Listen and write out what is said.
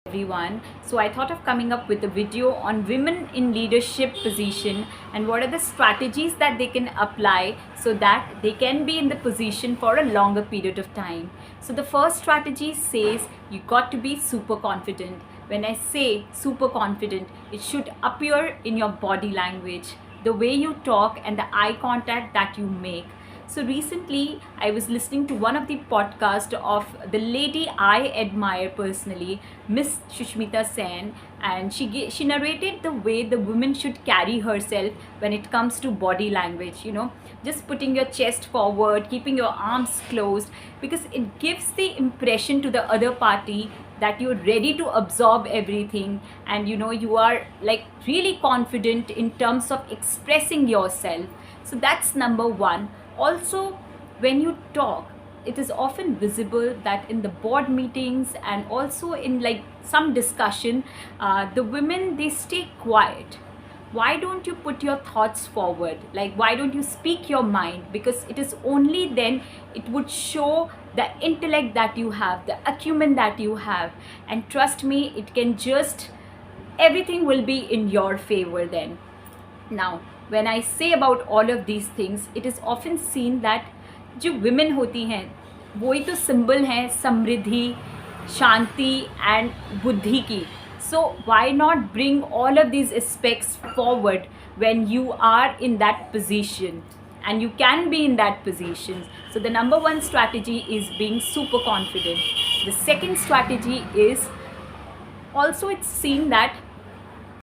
everyone. So I thought of coming up with a video on women in leadership position and what are the strategies that they can apply so that they can be in the position for a longer period of time. So the first strategy says you got to be super confident. When I say super confident, it should appear in your body language, the way you talk and the eye contact that you make. So recently, I was listening to one of the podcasts of the lady I admire personally, Miss Shushmita Sen, and she narrated the way the woman should carry herself when it comes to body language. Just putting your chest forward, keeping your arms closed, because it gives the impression to the other party that you're ready to absorb everything, and you are like really confident in terms of expressing yourself. So that's number one. Also, when you talk, it is often visible that in the board meetings and also in like some discussion, the women, they stay quiet. Why don't you put your thoughts forward? Like, why don't you speak your mind? Because it is only then it would show the intellect that you have, the acumen that you have, and trust me, it can just, everything will be in your favor then. Now, when I say about all of these things, it is often seen that जो women होती हैं वही तो symbol हैं समृद्धि, शांति and बुद्धि की. So why not bring all of these aspects forward when you are in that position, and you can be in that position. So the number one strategy is being super confident. The second strategy is also, it's seen that